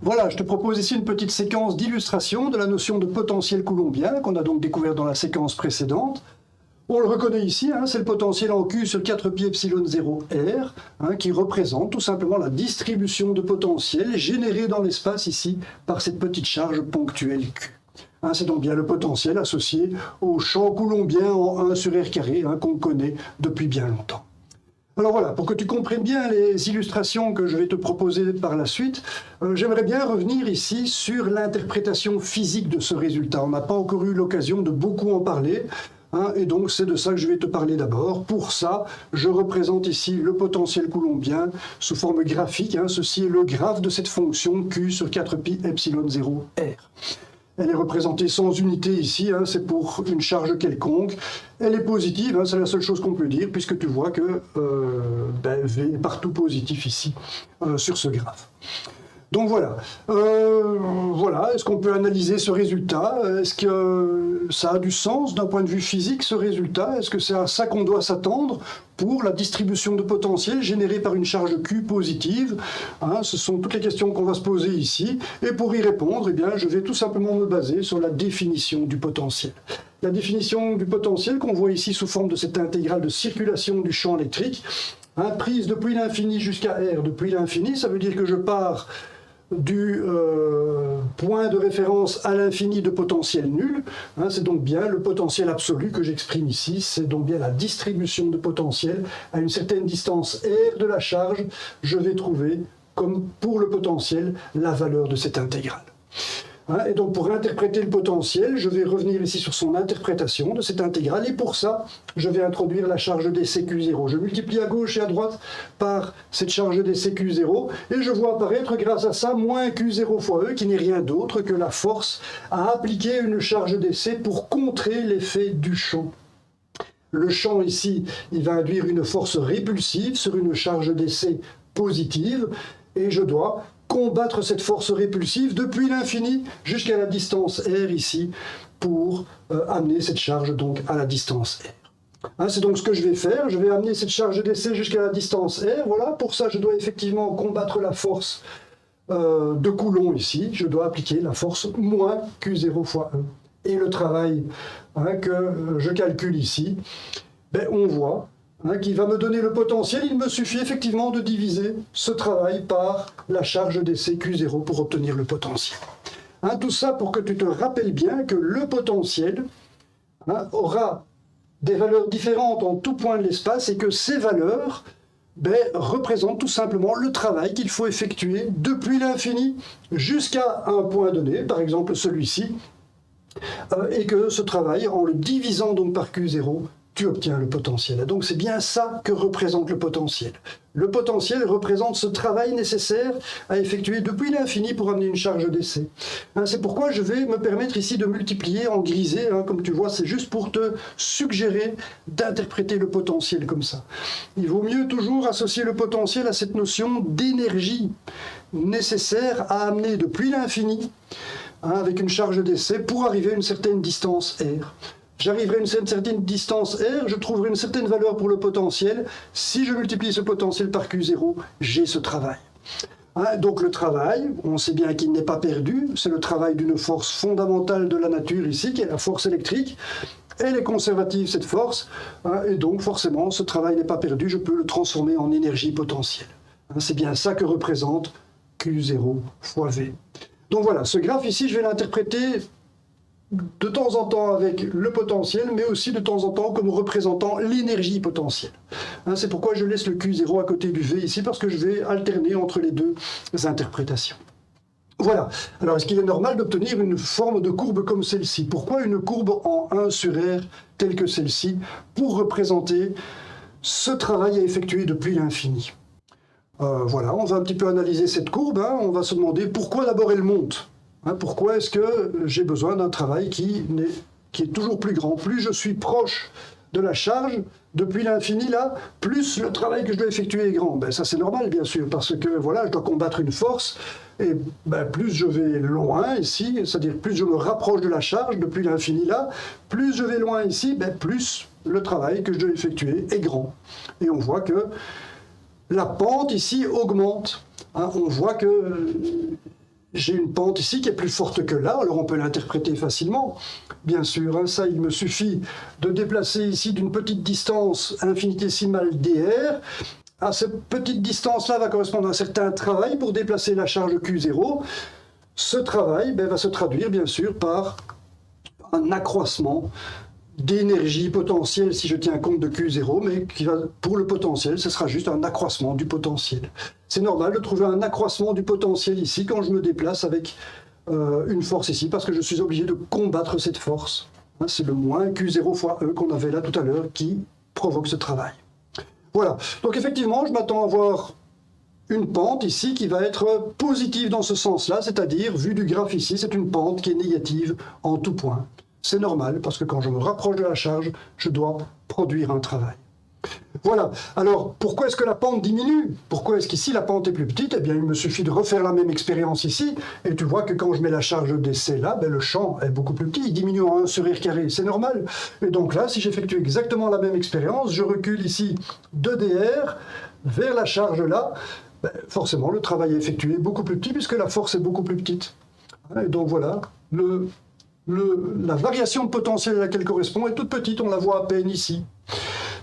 Voilà, je te propose ici une petite séquence d'illustration de la notion de potentiel coulombien qu'on a donc découvert dans la séquence précédente. On le reconnaît ici, c'est le potentiel en Q sur 4 pi epsilon 0 R, qui représente tout simplement la distribution de potentiel générée dans l'espace ici par cette petite charge ponctuelle Q. C'est donc bien le potentiel associé au champ coulombien en 1 sur R carré qu'on connaît depuis bien longtemps. Alors voilà, pour que tu comprennes bien les illustrations que je vais te proposer par la suite, j'aimerais bien revenir ici sur l'interprétation physique de ce résultat. On n'a pas encore eu l'occasion de beaucoup en parler, et donc c'est de ça que je vais te parler d'abord. Pour ça, je représente ici le potentiel coulombien sous forme graphique. Ceci est le graphe de cette fonction Q sur 4 pi epsilon 0 R. Elle est représentée sans unité ici, c'est pour une charge quelconque. Elle est positive, c'est la seule chose qu'on peut dire, puisque tu vois que V est partout positif ici, sur ce graphe. Donc voilà. Est-ce qu'on peut analyser ce résultat? Est-ce que ça a du sens d'un point de vue physique, ce résultat? Est-ce que c'est à ça qu'on doit s'attendre pour la distribution de potentiel générée par une charge Q positive? Ce sont toutes les questions qu'on va se poser ici. Et pour y répondre, je vais tout simplement me baser sur la définition du potentiel. La définition du potentiel qu'on voit ici sous forme de cette intégrale de circulation du champ électrique, prise depuis l'infini jusqu'à R depuis l'infini, ça veut dire que je pars du point de référence à l'infini de potentiel nul. C'est donc bien le potentiel absolu que j'exprime ici, c'est donc bien la distribution de potentiel à une certaine distance R de la charge. Je vais trouver, comme pour le potentiel, la valeur de cette intégrale. Et donc pour interpréter le potentiel, je vais revenir ici sur son interprétation de cette intégrale, et pour ça, je vais introduire la charge d'essai Q0. Je multiplie à gauche et à droite par cette charge d'essai Q0, et je vois apparaître grâce à ça moins Q0 fois E, qui n'est rien d'autre que la force à appliquer une charge d'essai pour contrer l'effet du champ. Le champ ici, il va induire une force répulsive sur une charge d'essai positive, et je dois combattre cette force répulsive depuis l'infini jusqu'à la distance R ici pour amener cette charge donc à la distance R. C'est donc ce que je vais faire, je vais amener cette charge d'essai jusqu'à la distance R, voilà, pour ça je dois effectivement combattre la force de Coulomb ici, je dois appliquer la force moins Q0 fois E. Et le travail que je calcule ici, on voit qui va me donner le potentiel, il me suffit effectivement de diviser ce travail par la charge d'essai Q0 pour obtenir le potentiel. Tout ça pour que tu te rappelles bien que le potentiel aura des valeurs différentes en tout point de l'espace et que ces valeurs représentent tout simplement le travail qu'il faut effectuer depuis l'infini jusqu'à un point donné, par exemple celui-ci, et que ce travail, en le divisant donc par Q0, tu obtiens le potentiel. Donc c'est bien ça que représente le potentiel. Le potentiel représente ce travail nécessaire à effectuer depuis l'infini pour amener une charge d'essai. C'est pourquoi je vais me permettre ici de multiplier en grisé, comme tu vois, c'est juste pour te suggérer d'interpréter le potentiel comme ça. Il vaut mieux toujours associer le potentiel à cette notion d'énergie nécessaire à amener depuis l'infini, avec une charge d'essai, pour arriver à une certaine distance R. J'arriverai à une certaine distance R, je trouverai une certaine valeur pour le potentiel. Si je multiplie ce potentiel par Q0, j'ai ce travail. Donc le travail, on sait bien qu'il n'est pas perdu, c'est le travail d'une force fondamentale de la nature ici, qui est la force électrique. Elle est conservative, cette force, et donc forcément, ce travail n'est pas perdu, je peux le transformer en énergie potentielle. C'est bien ça que représente Q0 fois V. Donc voilà, ce graphe ici, je vais l'interpréter de temps en temps avec le potentiel, mais aussi de temps en temps comme représentant l'énergie potentielle. C'est pourquoi je laisse le Q0 à côté du V ici, parce que je vais alterner entre les deux interprétations. Voilà. Alors, est-ce qu'il est normal d'obtenir une forme de courbe comme celle-ci? Pourquoi une courbe en 1 sur R telle que celle-ci pour représenter ce travail à effectuer depuis l'infini? Voilà, on va un petit peu analyser cette courbe. On va se demander pourquoi d'abord elle monte. Pourquoi est-ce que j'ai besoin d'un travail qui est toujours plus grand? Plus je suis proche de la charge, depuis l'infini là, plus le travail que je dois effectuer est grand. Ça c'est normal bien sûr, parce que voilà, je dois combattre une force, et plus je vais loin ici, c'est-à-dire plus je me rapproche de la charge, depuis l'infini là, plus je vais loin ici, plus le travail que je dois effectuer est grand. Et on voit que la pente ici augmente. On voit que j'ai une pente ici qui est plus forte que là, alors on peut l'interpréter facilement, bien sûr. Hein, ça, il me suffit de déplacer ici d'une petite distance infinitésimale dr. À cette petite distance-là va correspondre à un certain travail pour déplacer la charge Q0. Ce travail va se traduire, bien sûr, par un accroissement d'énergie potentielle si je tiens compte de Q0, mais pour le potentiel, ce sera juste un accroissement du potentiel. C'est normal de trouver un accroissement du potentiel ici quand je me déplace avec une force ici, parce que je suis obligé de combattre cette force. Hein, c'est le moins Q0 fois E qu'on avait là tout à l'heure qui provoque ce travail. Voilà, donc effectivement, je m'attends à voir une pente ici qui va être positive dans ce sens-là, c'est-à-dire, vu du graphe ici, c'est une pente qui est négative en tout point. C'est normal, parce que quand je me rapproche de la charge, je dois produire un travail. Voilà. Alors, pourquoi est-ce que la pente diminue? Pourquoi est-ce qu'ici la pente est plus petite? Eh bien, il me suffit de refaire la même expérience ici, et tu vois que quand je mets la charge d'essai là, le champ est beaucoup plus petit, il diminue en 1 sur r carré, c'est normal. Et donc là, si j'effectue exactement la même expérience, je recule ici de dr vers la charge là, forcément le travail effectué est beaucoup plus petit, puisque la force est beaucoup plus petite. Et donc voilà, la variation de potentiel à laquelle correspond est toute petite, on la voit à peine ici.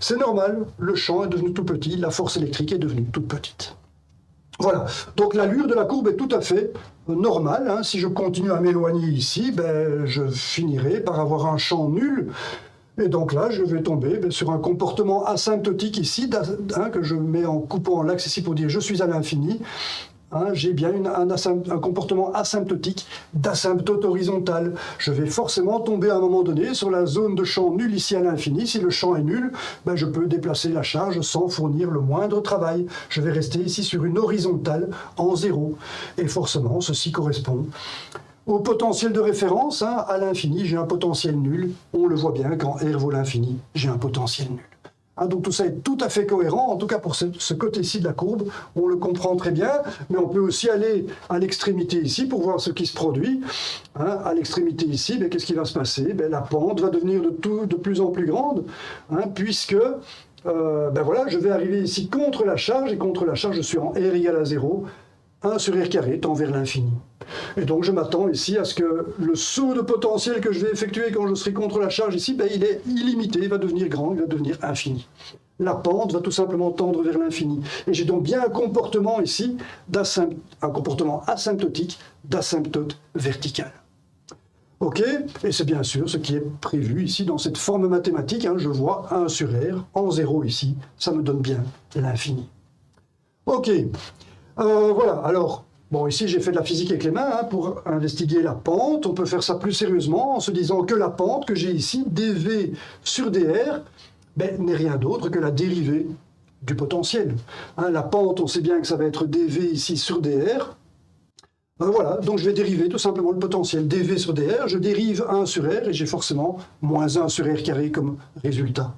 C'est normal, le champ est devenu tout petit, la force électrique est devenue toute petite. Voilà, donc l'allure de la courbe est tout à fait normale. Hein. Si je continue à m'éloigner ici, je finirai par avoir un champ nul. Et donc là, je vais tomber sur un comportement asymptotique ici, que je mets en coupant l'axe ici pour dire je suis à l'infini. Hein, j'ai bien un comportement asymptotique d'asymptote horizontale. Je vais forcément tomber à un moment donné sur la zone de champ nul ici à l'infini. Si le champ est nul, je peux déplacer la charge sans fournir le moindre travail. Je vais rester ici sur une horizontale en zéro. Et forcément, ceci correspond au potentiel de référence. Hein, à l'infini, j'ai un potentiel nul. On le voit bien, quand R vaut l'infini, j'ai un potentiel nul. Donc tout ça est tout à fait cohérent, en tout cas pour ce côté-ci de la courbe, on le comprend très bien, mais on peut aussi aller à l'extrémité ici pour voir ce qui se produit. À l'extrémité ici, qu'est-ce qui va se passer? La pente va devenir de plus en plus grande, puisque voilà, je vais arriver ici contre la charge, et contre la charge, je suis en R égale à 0, 1 sur R carré tend vers l'infini. Et donc je m'attends ici à ce que le saut de potentiel que je vais effectuer quand je serai contre la charge ici, il est illimité, il va devenir grand, il va devenir infini. La pente va tout simplement tendre vers l'infini. Et j'ai donc bien un comportement ici, un comportement asymptotique d'asymptote verticale. Ok, et c'est bien sûr ce qui est prévu ici dans cette forme mathématique. Je vois 1 sur R en 0 ici, ça me donne bien l'infini. Ok, voilà, alors... Bon, ici, j'ai fait de la physique avec les mains pour investiguer la pente. On peut faire ça plus sérieusement en se disant que la pente que j'ai ici, dV sur dr, n'est rien d'autre que la dérivée du potentiel. La pente, on sait bien que ça va être dV ici sur dr. Voilà, donc je vais dériver tout simplement le potentiel dV sur dr. Je dérive 1 sur r et j'ai forcément moins 1 sur r carré comme résultat.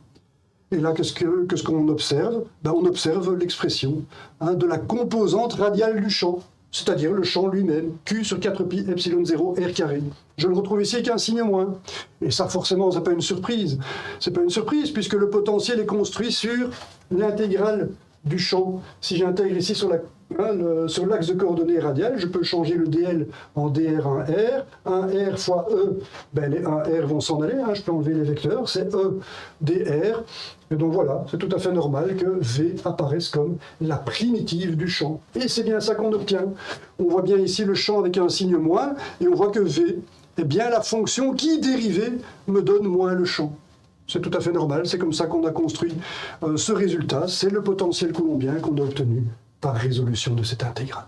Et là, qu'est-ce qu'on observe? On observe l'expression de la composante radiale du champ, c'est-à-dire le champ lui-même, Q sur 4pi epsilon 0 r carré. Je le retrouve ici avec un signe moins. Et ça, forcément, c'est pas une surprise. C'est pas une surprise, puisque le potentiel est construit sur l'intégrale du champ. Si j'intègre ici sur l'axe de coordonnées radiales, je peux changer le dl en dr1r. 1r fois e, les 1r vont s'en aller, je peux enlever les vecteurs, c'est e dr. Et donc voilà, c'est tout à fait normal que v apparaisse comme la primitive du champ. Et c'est bien ça qu'on obtient. On voit bien ici le champ avec un signe moins, et on voit que v est bien la fonction qui, dérivée, me donne moins le champ. C'est tout à fait normal, c'est comme ça qu'on a construit ce résultat, c'est le potentiel coulombien qu'on a obtenu par résolution de cette intégrale.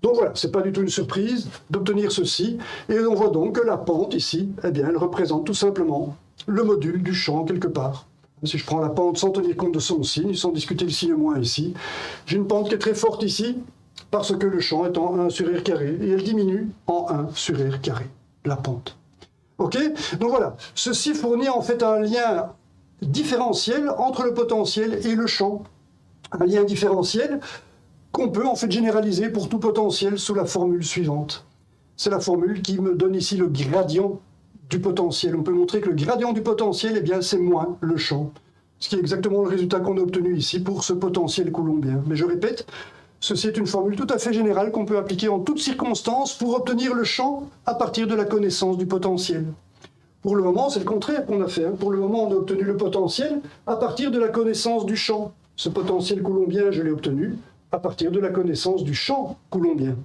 Donc voilà, c'est pas du tout une surprise d'obtenir ceci, et on voit donc que la pente ici, elle représente tout simplement le module du champ quelque part. Si je prends la pente sans tenir compte de son signe, sans discuter le signe moins ici, j'ai une pente qui est très forte ici, parce que le champ est en 1 sur r carré, et elle diminue en 1 sur r carré, la pente. Ok? Donc voilà, ceci fournit en fait un lien différentiel entre le potentiel et le champ. Un lien différentiel qu'on peut en fait généraliser pour tout potentiel sous la formule suivante. C'est la formule qui me donne ici le gradient du potentiel. On peut montrer que le gradient du potentiel, c'est moins le champ. Ce qui est exactement le résultat qu'on a obtenu ici pour ce potentiel coulombien. Mais je répète, Ceci est une formule tout à fait générale qu'on peut appliquer en toutes circonstances pour obtenir le champ à partir de la connaissance du potentiel. Pour le moment, c'est le contraire qu'on a fait. Pour le moment, on a obtenu le potentiel à partir de la connaissance du champ. Ce potentiel coulombien, je l'ai obtenu à partir de la connaissance du champ coulombien.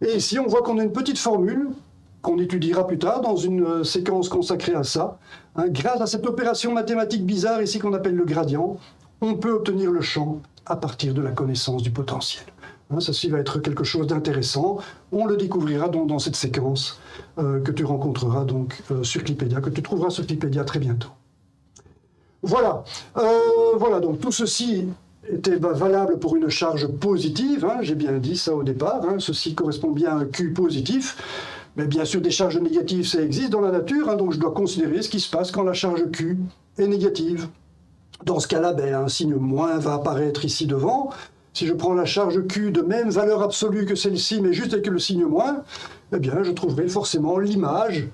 Et ici, on voit qu'on a une petite formule qu'on étudiera plus tard dans une séquence consacrée à ça. Grâce à cette opération mathématique bizarre ici qu'on appelle le gradient, on peut obtenir le champ à partir de la connaissance du potentiel. Ceci va être quelque chose d'intéressant. On le découvrira donc dans cette séquence que tu rencontreras donc sur Clipedia, que tu trouveras sur Clipedia très bientôt. Voilà. Voilà, donc tout ceci était valable pour une charge positive. J'ai bien dit ça au départ. Ceci correspond bien à un Q positif. Mais bien sûr, des charges négatives, ça existe dans la nature. Donc je dois considérer ce qui se passe quand la charge Q est négative. Dans ce cas-là, un signe moins va apparaître ici devant. Si je prends la charge Q de même valeur absolue que celle-ci, mais juste avec le signe moins, eh bien, je trouverai forcément l'image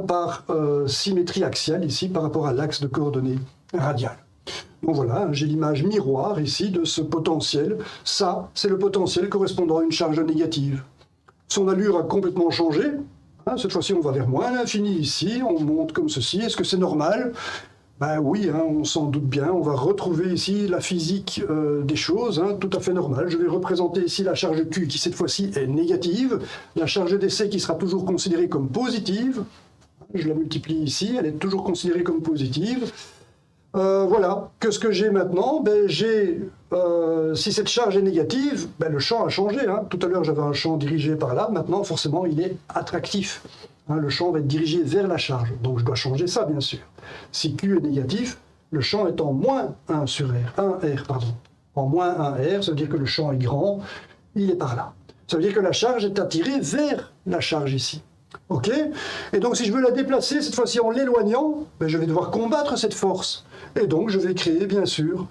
par symétrie axiale ici par rapport à l'axe de coordonnées radiales. Donc voilà, j'ai l'image miroir ici de ce potentiel. Ça, c'est le potentiel correspondant à une charge négative. Son allure a complètement changé. Cette fois-ci, on va vers moins l'infini ici. On monte comme ceci. Est-ce que c'est normal ? Oui, on s'en doute bien. On va retrouver ici la physique des choses, tout à fait normale. Je vais représenter ici la charge Q qui, cette fois-ci, est négative. La charge d'essai qui sera toujours considérée comme positive. Je la multiplie ici. Elle est toujours considérée comme positive. Voilà. Qu'est-ce que j'ai maintenant ? Si cette charge est négative, le champ a changé. Tout à l'heure, j'avais un champ dirigé par là. Maintenant, forcément, il est attractif. Le champ va être dirigé vers la charge. Donc, je dois changer ça, bien sûr. Si Q est négatif, le champ est en moins 1 sur R. 1R, pardon. En moins 1R, ça veut dire que le champ est grand. Il est par là. Ça veut dire que la charge est attirée vers la charge ici. OK ? Et donc, si je veux la déplacer, cette fois-ci en l'éloignant, je vais devoir combattre cette force. Et donc, je vais créer, bien sûr,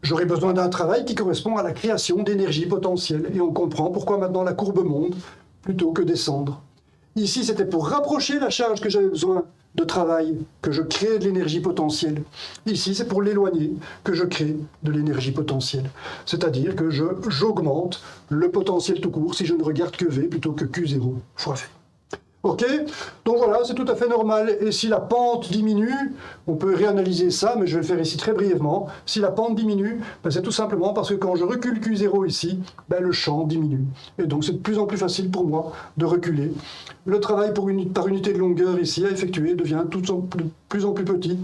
j'aurai besoin d'un travail qui correspond à la création d'énergie potentielle. Et on comprend pourquoi maintenant la courbe monte plutôt que descendre. Ici, c'était pour rapprocher la charge que j'avais besoin de travail, que je crée de l'énergie potentielle. Ici, c'est pour l'éloigner que je crée de l'énergie potentielle. C'est-à-dire que j'augmente le potentiel tout court si je ne regarde que V plutôt que Q0 fois V. OK ? Donc voilà, c'est tout à fait normal. Et si la pente diminue, on peut réanalyser ça, mais je vais le faire ici très brièvement. Si la pente diminue, c'est tout simplement parce que quand je recule Q0 ici, le champ diminue. Et donc c'est de plus en plus facile pour moi de reculer. Le travail par unité de longueur ici à effectuer devient de plus en plus petit,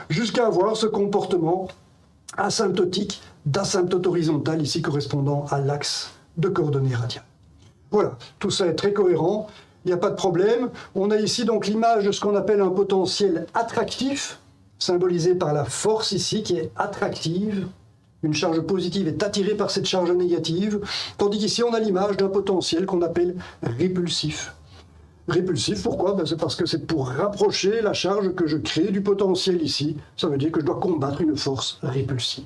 jusqu'à avoir ce comportement asymptotique d'asymptote horizontale ici correspondant à l'axe de coordonnées radiales. Voilà, tout ça est très cohérent. Il n'y a pas de problème. On a ici donc l'image de ce qu'on appelle un potentiel attractif, symbolisé par la force ici, qui est attractive. Une charge positive est attirée par cette charge négative, tandis qu'ici on a l'image d'un potentiel qu'on appelle répulsif. Répulsif, pourquoi ? C'est parce que c'est pour rapprocher la charge que je crée du potentiel ici. Ça veut dire que je dois combattre une force répulsive.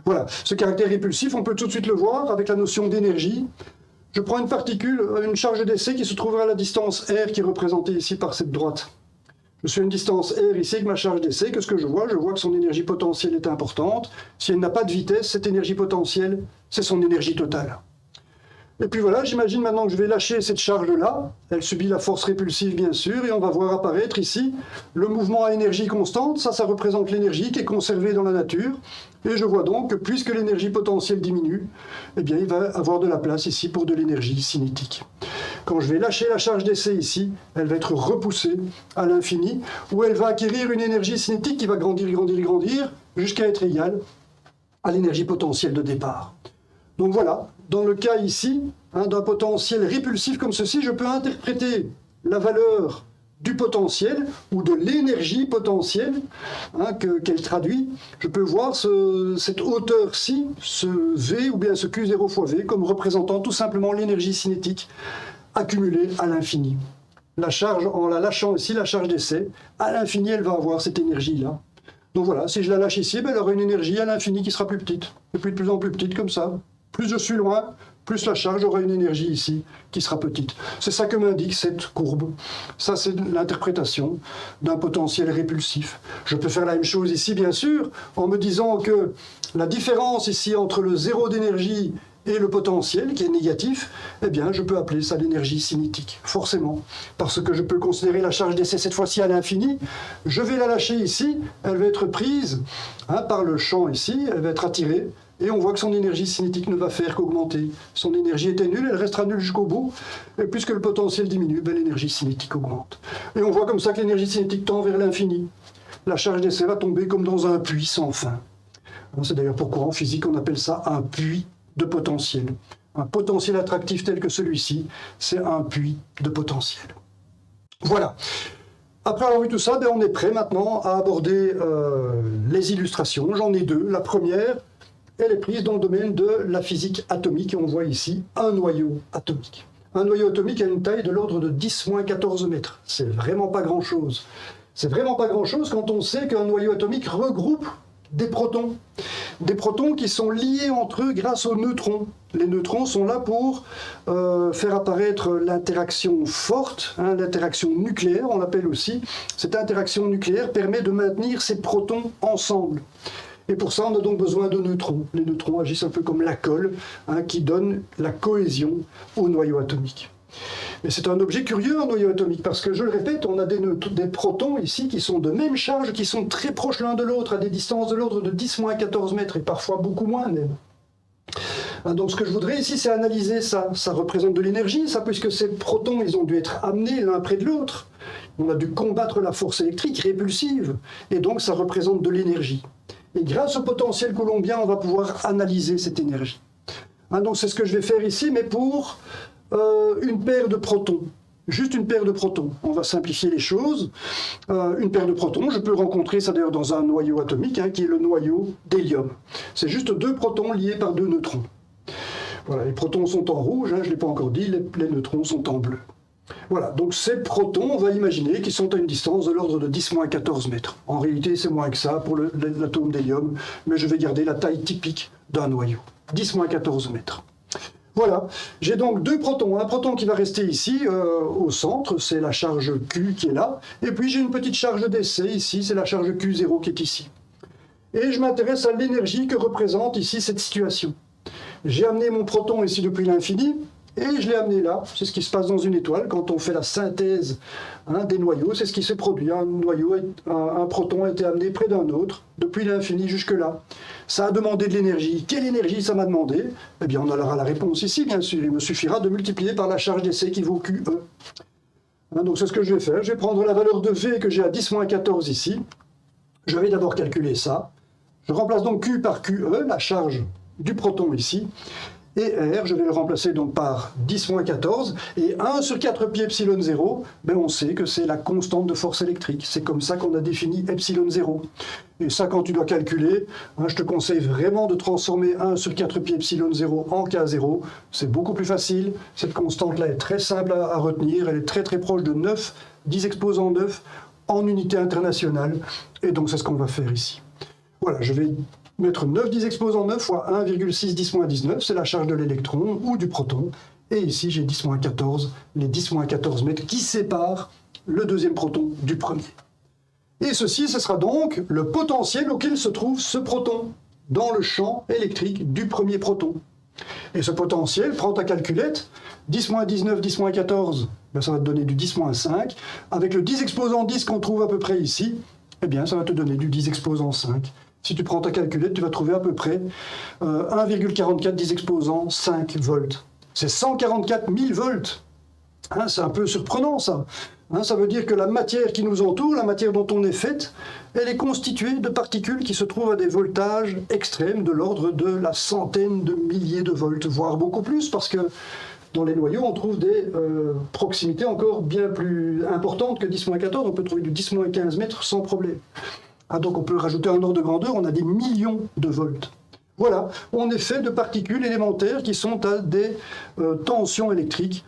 Voilà, ce caractère répulsif, on peut tout de suite le voir avec la notion d'énergie. Je prends une particule, une charge d'essai qui se trouvera à la distance R qui est représentée ici par cette droite. Je suis à une distance R ici avec ma charge d'essai. Qu'est-ce que je vois ? Je vois que son énergie potentielle est importante. Si elle n'a pas de vitesse, cette énergie potentielle, c'est son énergie totale. Et puis voilà, j'imagine maintenant que je vais lâcher cette charge-là. Elle subit la force répulsive, bien sûr, et on va voir apparaître ici le mouvement à énergie constante. Ça représente l'énergie qui est conservée dans la nature. Et je vois donc que puisque l'énergie potentielle diminue, eh bien, il va avoir de la place ici pour de l'énergie cinétique. Quand je vais lâcher la charge d'essai ici, elle va être repoussée à l'infini, où elle va acquérir une énergie cinétique qui va grandir, grandir, grandir, jusqu'à être égale à l'énergie potentielle de départ. Donc voilà, dans le cas ici, d'un potentiel répulsif comme ceci, je peux interpréter la valeur du potentiel ou de l'énergie potentielle qu'elle traduit. Je peux voir cette hauteur-ci, ce V ou bien ce Q0 fois V, comme représentant tout simplement l'énergie cinétique accumulée à l'infini. La charge, en la lâchant ici, la charge d'essai, à l'infini, elle va avoir cette énergie-là. Donc voilà, si je la lâche ici, elle aura une énergie à l'infini qui sera plus petite, et puis de plus en plus petite comme ça. Plus je suis loin, plus la charge aura une énergie ici qui sera petite. C'est ça que m'indique cette courbe. Ça, c'est l'interprétation d'un potentiel répulsif. Je peux faire la même chose ici, bien sûr, en me disant que la différence ici entre le zéro d'énergie Et le potentiel, qui est négatif, eh bien, je peux appeler ça l'énergie cinétique, forcément. Parce que je peux considérer la charge d'essai cette fois-ci à l'infini. Je vais la lâcher ici, elle va être prise par le champ ici, elle va être attirée. Et on voit que son énergie cinétique ne va faire qu'augmenter. Son énergie était nulle, elle restera nulle jusqu'au bout. Et puisque le potentiel diminue, l'énergie cinétique augmente. Et on voit comme ça que l'énergie cinétique tend vers l'infini. La charge d'essai va tomber comme dans un puits sans fin. C'est d'ailleurs pourquoi en physique on appelle ça un puits de potentiel. Un potentiel attractif tel que celui-ci, c'est un puits de potentiel. Voilà. Après avoir vu tout ça, on est prêt maintenant à aborder les illustrations. J'en ai deux. La première, elle est prise dans le domaine de la physique atomique. Et on voit ici un noyau atomique. Un noyau atomique a une taille de l'ordre de 10-14 mètres. C'est vraiment pas grand-chose. C'est vraiment pas grand-chose quand on sait qu'un noyau atomique regroupe des protons. Des protons qui sont liés entre eux grâce aux neutrons. Les neutrons sont là pour faire apparaître l'interaction forte, l'interaction nucléaire, on l'appelle aussi. Cette interaction nucléaire permet de maintenir ces protons ensemble. Et pour ça, on a donc besoin de neutrons. Les neutrons agissent un peu comme la colle qui donne la cohésion au noyau atomique. Mais c'est un objet curieux, un noyau atomique, parce que, je le répète, on a des protons ici qui sont de même charge, qui sont très proches l'un de l'autre, à des distances de l'ordre de 10-14 mètres, et parfois beaucoup moins même. Donc ce que je voudrais ici, c'est analyser ça. Ça représente de l'énergie, ça, puisque ces protons, ils ont dû être amenés l'un près de l'autre. On a dû combattre la force électrique répulsive, et donc ça représente de l'énergie. Et grâce au potentiel coulombien, on va pouvoir analyser cette énergie. Donc c'est ce que je vais faire ici, mais pour une paire de protons. Juste une paire de protons. On va simplifier les choses. Une paire de protons, je peux rencontrer ça d'ailleurs dans un noyau atomique, qui est le noyau d'hélium. C'est juste deux protons liés par deux neutrons. Voilà, les protons sont en rouge, je ne l'ai pas encore dit, les neutrons sont en bleu. Voilà, donc ces protons, on va imaginer qu'ils sont à une distance de l'ordre de 10-14 mètres. En réalité, c'est moins que ça pour l'atome d'hélium, mais je vais garder la taille typique d'un noyau. 10-14 mètres. Voilà, j'ai donc deux protons. Un proton qui va rester ici, au centre, c'est la charge Q qui est là. Et puis j'ai une petite charge d'essai ici, c'est la charge Q0 qui est ici. Et je m'intéresse à l'énergie que représente ici cette situation. J'ai amené mon proton ici depuis l'infini, et je l'ai amené là. C'est ce qui se passe dans une étoile quand on fait la synthèse des noyaux. C'est ce qui s'est produit. Un proton a été amené près d'un autre, depuis l'infini jusque-là. Ça a demandé de l'énergie. Quelle énergie ça m'a demandé? Eh bien, on aura la réponse ici, bien sûr. Il me suffira de multiplier par la charge d'essai qui vaut QE. Donc c'est ce que je vais faire. Je vais prendre la valeur de V que j'ai à 10-14 ici. Je vais d'abord calculer ça. Je remplace donc Q par QE, la charge du proton ici. Et R, je vais le remplacer donc par 10-14, et 1 sur 4 pi epsilon 0, on sait que c'est la constante de force électrique. C'est comme ça qu'on a défini epsilon 0. Et ça, quand tu dois calculer, je te conseille vraiment de transformer 1 sur 4 pi epsilon 0 en K0. C'est beaucoup plus facile. Cette constante-là est très simple à retenir. Elle est très très proche de 9, 10 exposant 9 en unité internationale. Et donc c'est ce qu'on va faire ici. Voilà, je vais mettre 9 10 exposant 9 fois 1,6 10-19, c'est la charge de l'électron ou du proton. Et ici, j'ai 10-14, les 10-14 mètres qui séparent le deuxième proton du premier. Et ceci, ce sera donc le potentiel auquel se trouve ce proton dans le champ électrique du premier proton. Et ce potentiel, prends ta calculette, 10-19, 10-14, ça va te donner du 10-5. Avec le 10 exposant 10 qu'on trouve à peu près ici, eh bien, ça va te donner du 10 exposant 5. Si tu prends ta calculette, tu vas trouver à peu près 1,44 10 exposant 5 volts. C'est 144 000 volts. C'est un peu surprenant, ça. Ça veut dire que la matière qui nous entoure, la matière dont on est faite, elle est constituée de particules qui se trouvent à des voltages extrêmes de l'ordre de la centaine de milliers de volts, voire beaucoup plus, parce que dans les noyaux, on trouve des proximités encore bien plus importantes que 10-14. On peut trouver du 10-15 mètres sans problème. Donc on peut rajouter un ordre de grandeur, on a des millions de volts. Voilà, on est fait de particules élémentaires qui sont à des tensions électriques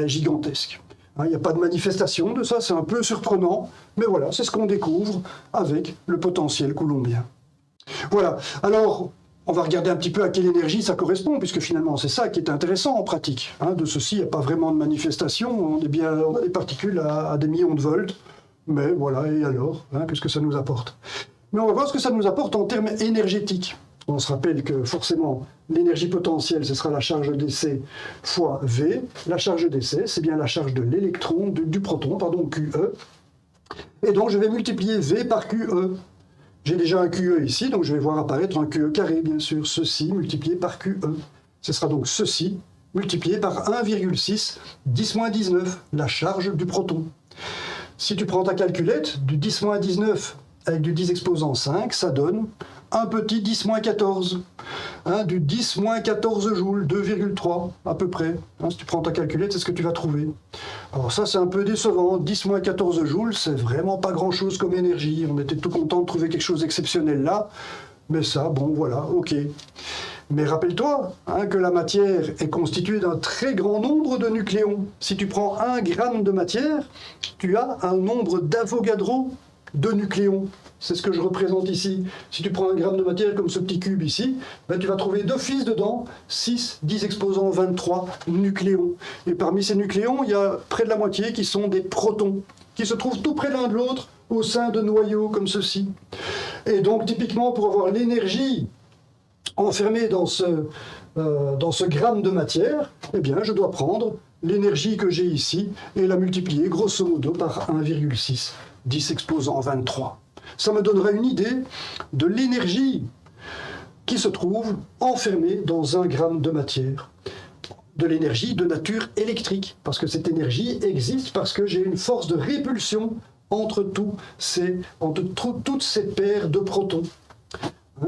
gigantesques. Il n'y a pas de manifestation de ça, c'est un peu surprenant, mais voilà, c'est ce qu'on découvre avec le potentiel coulombien. Voilà, alors on va regarder un petit peu à quelle énergie ça correspond, puisque finalement c'est ça qui est intéressant en pratique. De ceci, il n'y a pas vraiment de manifestation, on a des particules à des millions de volts, mais voilà, et alors, qu'est-ce que ça nous apporte? Mais on va voir ce que ça nous apporte en termes énergétiques. On se rappelle que forcément, l'énergie potentielle, ce sera la charge d'essai fois V. La charge d'essai, c'est bien la charge de l'électron, du proton, pardon, QE. Et donc, je vais multiplier V par QE. J'ai déjà un QE ici, donc je vais voir apparaître un QE carré, bien sûr. Ceci multiplié par QE. Ce sera donc ceci multiplié par 1,6, 10-19, la charge du proton. Si tu prends ta calculette, du 10-19 avec du 10 exposant 5, ça donne un petit 10-14. Du 10-14 joules, 2,3 à peu près. Si tu prends ta calculette, c'est ce que tu vas trouver. Alors ça, c'est un peu décevant. 10-14 joules, c'est vraiment pas grand-chose comme énergie. On était tout content de trouver quelque chose d'exceptionnel là. Mais ça, bon, voilà, ok. Mais rappelle-toi que la matière est constituée d'un très grand nombre de nucléons. Si tu prends 1 gramme de matière, tu as un nombre d'Avogadro de nucléons. C'est ce que je représente ici. Si tu prends 1 gramme de matière comme ce petit cube ici, ben tu vas trouver d'office dedans 6, 10 exposant 23 nucléons. Et parmi ces nucléons, il y a près de la moitié qui sont des protons, qui se trouvent tout près l'un de l'autre au sein de noyaux comme ceci. Et donc typiquement pour avoir l'énergie enfermée dans ce gramme de matière, eh bien je dois prendre l'énergie que j'ai ici et la multiplier grosso modo par 1,6, 10 exposant 23. Ça me donnerait une idée de l'énergie qui se trouve enfermée dans 1 gramme de matière. De l'énergie de nature électrique, parce que cette énergie existe parce que j'ai une force de répulsion entre toutes ces paires de protons.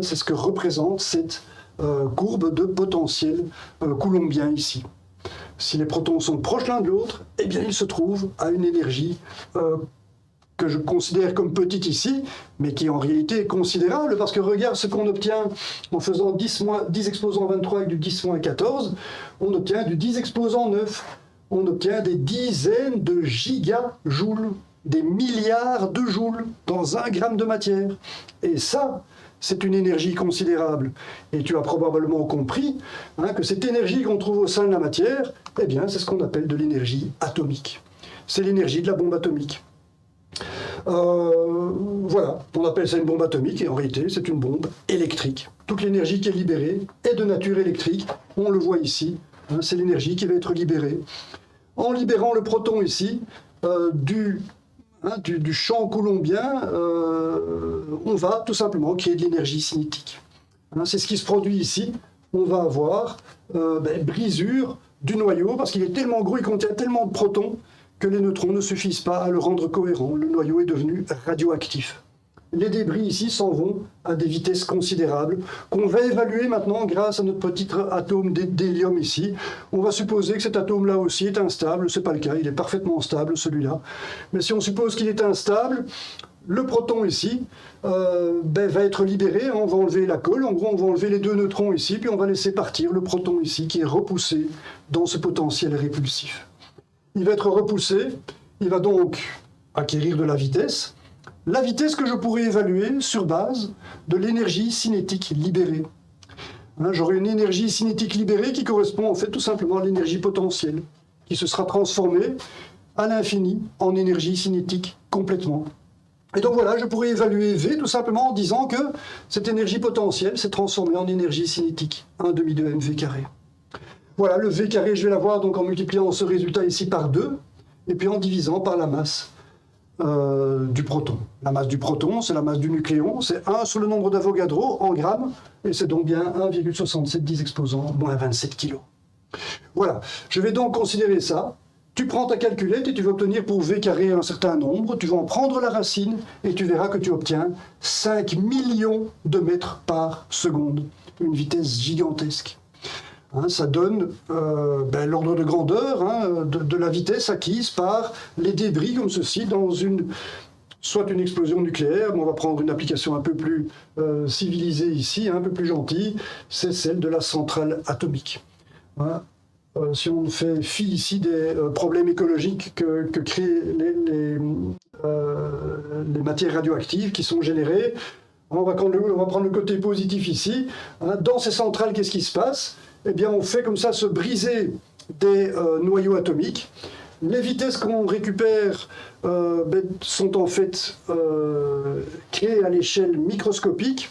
C'est ce que représente cette courbe de potentiel coulombien ici. Si les protons sont proches l'un de l'autre, eh bien ils se trouvent à une énergie que je considère comme petite ici, mais qui en réalité est considérable, parce que regarde ce qu'on obtient en faisant 10 exposant 23 avec du 10-14, on obtient du 10 exposant 9, on obtient des dizaines de gigajoules, des milliards de joules dans 1 gramme de matière. Et ça, c'est une énergie considérable. Et tu as probablement compris que cette énergie qu'on trouve au sein de la matière, eh bien, c'est ce qu'on appelle de l'énergie atomique. C'est l'énergie de la bombe atomique. Voilà, on appelle ça une bombe atomique et en réalité c'est une bombe électrique. Toute l'énergie qui est libérée est de nature électrique, on le voit ici, c'est l'énergie qui va être libérée. En libérant le proton ici du champ coulombien, on va tout simplement créer de l'énergie cinétique. C'est ce qui se produit ici, on va avoir brisure du noyau parce qu'il est tellement gros, il contient tellement de protons que les neutrons ne suffisent pas à le rendre cohérent. Le noyau est devenu radioactif. Les débris ici s'en vont à des vitesses considérables, qu'on va évaluer maintenant grâce à notre petit atome d'hélium ici. On va supposer que cet atome-là aussi est instable, ce n'est pas le cas, il est parfaitement stable celui-là. Mais si on suppose qu'il est instable, le proton ici va être libéré, on va enlever la colle, en gros on va enlever les 2 neutrons ici, puis on va laisser partir le proton ici qui est repoussé dans ce potentiel répulsif. Il va être repoussé, il va donc acquérir de la vitesse que je pourrais évaluer sur base de l'énergie cinétique libérée. J'aurai une énergie cinétique libérée qui correspond en fait tout simplement à l'énergie potentielle, qui se sera transformée à l'infini en énergie cinétique complètement. Et donc voilà, je pourrais évaluer V tout simplement en disant que cette énergie potentielle s'est transformée en énergie cinétique, 1 demi de mv carré. Voilà, le V carré, je vais l'avoir donc en multipliant ce résultat ici par 2, et puis en divisant par la masse du proton. La masse du proton, c'est la masse du nucléon, c'est 1 sur le nombre d'Avogadro en grammes, et c'est donc bien 1,67 10 exposant moins 27 kg. Voilà, je vais donc considérer ça. Tu prends ta calculette et tu vas obtenir pour V carré un certain nombre, tu vas en prendre la racine, et tu verras que tu obtiens 5 millions de mètres par seconde, une vitesse gigantesque. Ça donne l'ordre de grandeur de la vitesse acquise par les débris comme ceci dans soit une explosion nucléaire, mais on va prendre une application un peu plus civilisée ici, un peu plus gentille, c'est celle de la centrale atomique. Si on fait fi ici des problèmes écologiques que créent les matières radioactives qui sont générées, on va prendre le côté positif ici. Dans ces centrales, qu'est-ce qui se passe ? Eh bien, on fait comme ça se briser des noyaux atomiques. Les vitesses qu'on récupère sont en fait créées à l'échelle microscopique.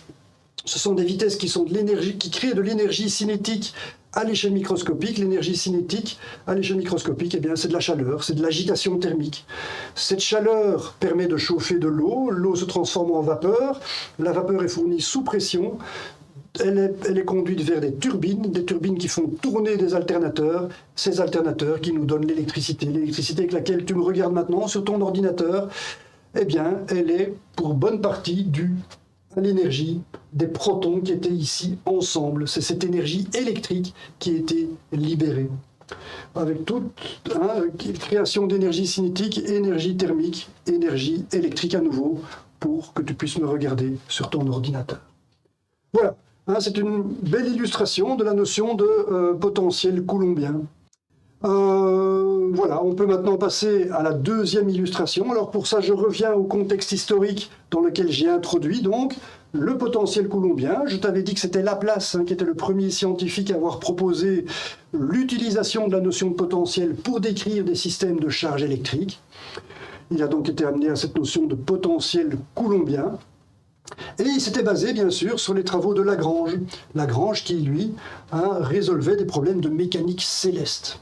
Ce sont des vitesses qui sont de l'énergie, qui créent de l'énergie cinétique à l'échelle microscopique. L'énergie cinétique à l'échelle microscopique, eh bien, c'est de la chaleur, c'est de l'agitation thermique. Cette chaleur permet de chauffer de l'eau, l'eau se transforme en vapeur, la vapeur est fournie sous pression, elle est conduite vers des turbines qui font tourner des alternateurs, ces alternateurs qui nous donnent l'électricité avec laquelle tu me regardes maintenant sur ton ordinateur, eh bien, elle est pour bonne partie due à l'énergie des protons qui étaient ici ensemble. C'est cette énergie électrique qui a été libérée. Avec toute création d'énergie cinétique, énergie thermique, énergie électrique à nouveau, pour que tu puisses me regarder sur ton ordinateur. Voilà, c'est une belle illustration de la notion de potentiel coulombien. Voilà, on peut maintenant passer à la deuxième illustration. Alors pour ça, je reviens au contexte historique dans lequel j'ai introduit donc le potentiel coulombien. Je t'avais dit que c'était Laplace qui était le premier scientifique à avoir proposé l'utilisation de la notion de potentiel pour décrire des systèmes de charge électrique. Il a donc été amené à cette notion de potentiel coulombien. Et il s'était basé, bien sûr, sur les travaux de Lagrange. Lagrange qui, lui, résolvait des problèmes de mécanique céleste.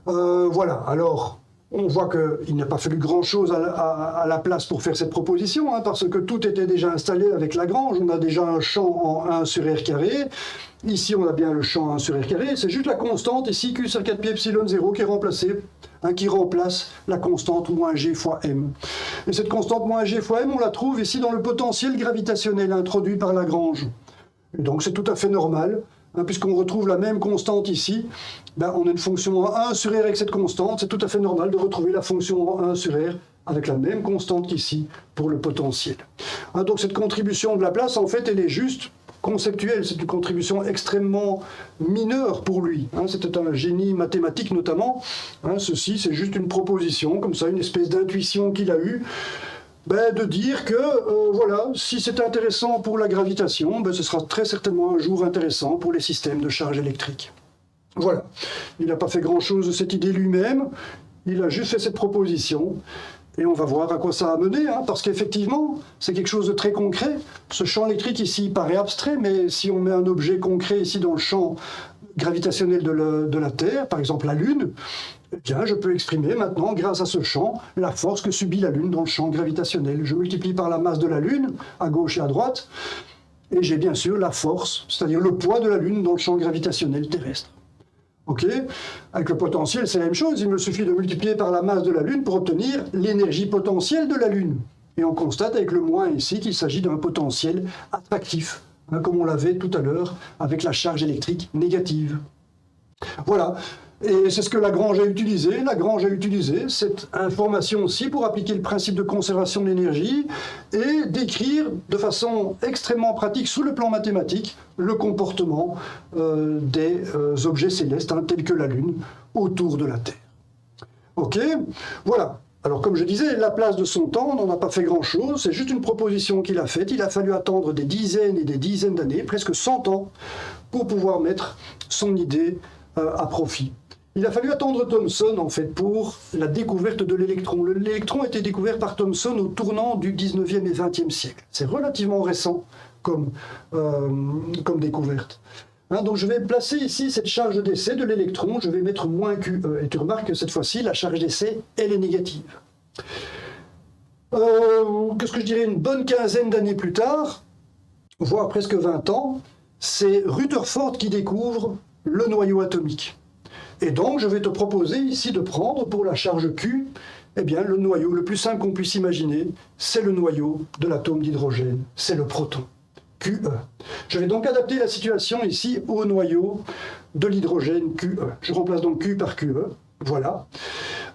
Voilà, alors on voit qu'il n'a pas fallu grand-chose à Laplace pour faire cette proposition, parce que tout était déjà installé avec Lagrange. On a déjà un champ en 1 sur r carré. Ici, on a bien le champ 1 sur r carré. C'est juste la constante, ici, Q sur 4pi epsilon 0 qui est remplacée, qui remplace la constante moins g fois m. Et cette constante moins g fois m, on la trouve ici dans le potentiel gravitationnel introduit par Lagrange. Et donc c'est tout à fait normal. Puisqu'on retrouve la même constante ici, on a une fonction en 1 sur r avec cette constante, c'est tout à fait normal de retrouver la fonction en 1 sur r avec la même constante qu'ici pour le potentiel. Donc cette contribution de Laplace, en fait, elle est juste conceptuelle, c'est une contribution extrêmement mineure pour lui. C'était un génie mathématique notamment. Ceci, c'est juste une proposition, comme ça, une espèce d'intuition qu'il a eue, de dire que, voilà, si c'est intéressant pour la gravitation, ce sera très certainement un jour intéressant pour les systèmes de charge électrique. Voilà. Il n'a pas fait grand-chose de cette idée lui-même, il a juste fait cette proposition, et on va voir à quoi ça a mené, parce qu'effectivement, c'est quelque chose de très concret. Ce champ électrique ici paraît abstrait, mais si on met un objet concret ici dans le champ gravitationnel de la Terre, par exemple la Lune, eh bien, je peux exprimer maintenant, grâce à ce champ, la force que subit la Lune dans le champ gravitationnel. Je multiplie par la masse de la Lune, à gauche et à droite, et j'ai bien sûr la force, c'est-à-dire le poids de la Lune dans le champ gravitationnel terrestre. Ok ? Avec le potentiel, c'est la même chose. Il me suffit de multiplier par la masse de la Lune pour obtenir l'énergie potentielle de la Lune. Et on constate avec le moins ici qu'il s'agit d'un potentiel attractif, comme on l'avait tout à l'heure avec la charge électrique négative. Voilà. Et c'est ce que Lagrange a utilisé. Lagrange a utilisé cette information aussi pour appliquer le principe de conservation de l'énergie et décrire de façon extrêmement pratique, sous le plan mathématique, le comportement des objets célestes, tels que la Lune, autour de la Terre. Ok ? Voilà. Alors, comme je disais, Laplace de son temps n'en a pas fait grand-chose. C'est juste une proposition qu'il a faite. Il a fallu attendre des dizaines et des dizaines d'années, presque 100 ans, pour pouvoir mettre son idée à profit. Il a fallu attendre Thomson, en fait, pour la découverte de l'électron. L'électron a été découvert par Thomson au tournant du 19e et 20e siècle. C'est relativement récent comme découverte. Donc je vais placer ici cette charge d'essai de l'électron, je vais mettre moins QE. Et tu remarques que cette fois-ci, la charge d'essai, elle est négative. Qu'est-ce que je dirais, une bonne quinzaine d'années plus tard, voire presque 20 ans, c'est Rutherford qui découvre le noyau atomique. Et donc, je vais te proposer ici de prendre pour la charge Q, eh bien, le noyau le plus simple qu'on puisse imaginer, c'est le noyau de l'atome d'hydrogène, c'est le proton, QE. Je vais donc adapter la situation ici au noyau de l'hydrogène QE. Je remplace donc Q par QE, voilà.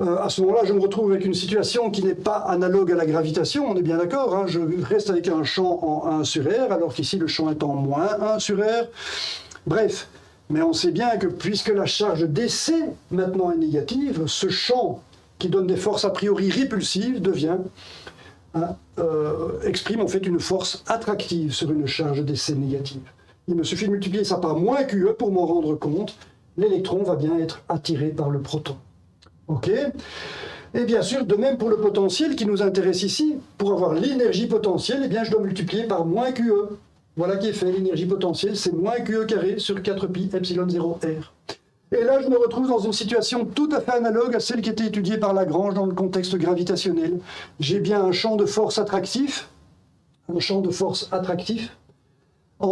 À ce moment-là, je me retrouve avec une situation qui n'est pas analogue à la gravitation, on est bien d'accord, je reste avec un champ en 1 sur R, alors qu'ici le champ est en moins 1 sur R. Bref. Mais on sait bien que puisque la charge d'essai maintenant est négative, ce champ qui donne des forces a priori répulsives exprime en fait une force attractive sur une charge d'essai négative. Il me suffit de multiplier ça par moins QE pour m'en rendre compte. L'électron va bien être attiré par le proton. Ok ? Et bien sûr, de même pour le potentiel qui nous intéresse ici, pour avoir l'énergie potentielle, eh bien je dois multiplier par moins QE. Voilà qui est fait, l'énergie potentielle, c'est moins QE carré sur 4pi epsilon 0 R. Et là, je me retrouve dans une situation tout à fait analogue à celle qui était étudiée par Lagrange dans le contexte gravitationnel. J'ai bien un champ de force attractif, en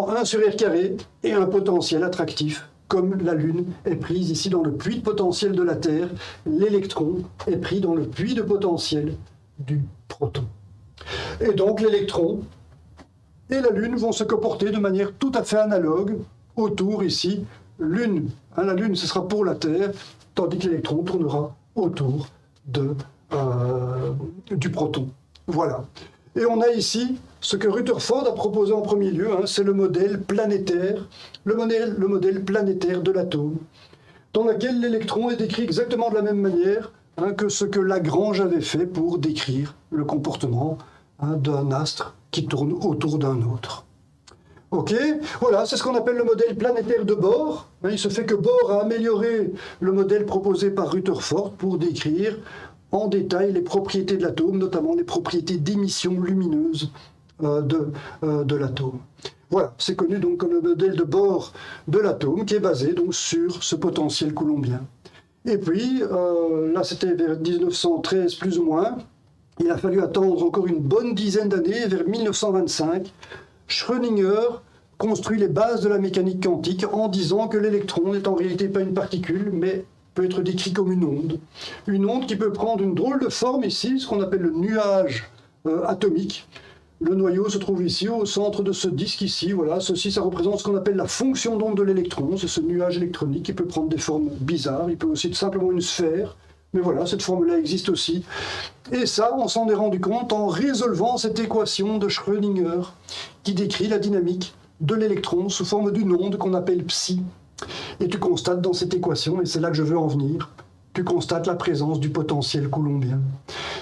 1 sur R carré, et un potentiel attractif, comme la Lune est prise ici dans le puits de potentiel de la Terre, l'électron est pris dans le puits de potentiel du proton. Et donc l'électron et la Lune vont se comporter de manière tout à fait analogue autour ici. Lune, la Lune ce sera pour la Terre, tandis que l'électron tournera autour du proton. Voilà. Et on a ici ce que Rutherford a proposé en premier lieu, c'est le modèle planétaire, le modèle planétaire de l'atome, dans lequel l'électron est décrit exactement de la même manière que ce que Lagrange avait fait pour décrire le comportement d'un astre qui tourne autour d'un autre. Ok, voilà, c'est ce qu'on appelle le modèle planétaire de Bohr. Il se fait que Bohr a amélioré le modèle proposé par Rutherford pour décrire en détail les propriétés de l'atome, notamment les propriétés d'émission lumineuse de l'atome. Voilà, c'est connu donc comme le modèle de Bohr de l'atome, qui est basé donc sur ce potentiel coulombien. Et puis, là c'était vers 1913 plus ou moins, il a fallu attendre encore une bonne dizaine d'années, vers 1925, Schrödinger construit les bases de la mécanique quantique en disant que l'électron n'est en réalité pas une particule, mais peut être décrit comme une onde. Une onde qui peut prendre une drôle de forme ici, ce qu'on appelle le nuage atomique. Le noyau se trouve ici, au centre de ce disque ici. Voilà, ceci, ça représente ce qu'on appelle la fonction d'onde de l'électron. C'est ce nuage électronique qui peut prendre des formes bizarres. Il peut aussi être simplement une sphère. Mais voilà, cette forme-là existe aussi. Et ça, on s'en est rendu compte en résolvant cette équation de Schrödinger qui décrit la dynamique de l'électron sous forme d'une onde qu'on appelle psi. Et tu constates dans cette équation, et c'est là que je veux en venir, tu constates la présence du potentiel coulombien.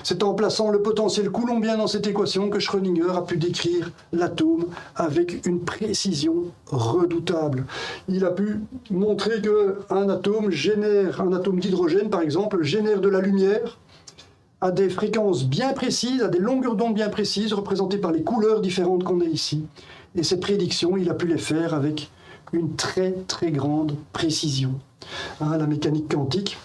C'est en plaçant le potentiel coulombien dans cette équation que Schrödinger a pu décrire l'atome avec une précision redoutable. Il a pu montrer qu'un atome d'hydrogène par exemple, génère de la lumière à des fréquences bien précises, à des longueurs d'onde bien précises, représentées par les couleurs différentes qu'on a ici. Et ces prédictions, il a pu les faire avec une très très grande précision. La mécanique quantique,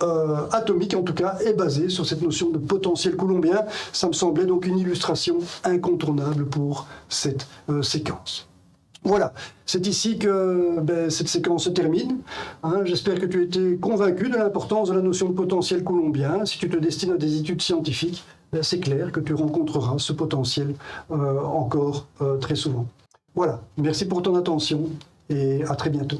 atomique en tout cas, est basée sur cette notion de potentiel coulombien. Ça me semblait donc une illustration incontournable pour cette séquence. Voilà, c'est ici que cette séquence se termine. J'espère que tu as été convaincu de l'importance de la notion de potentiel coulombien. Si tu te destines à des études scientifiques, c'est clair que tu rencontreras ce potentiel encore très souvent. Voilà, merci pour ton attention et à très bientôt.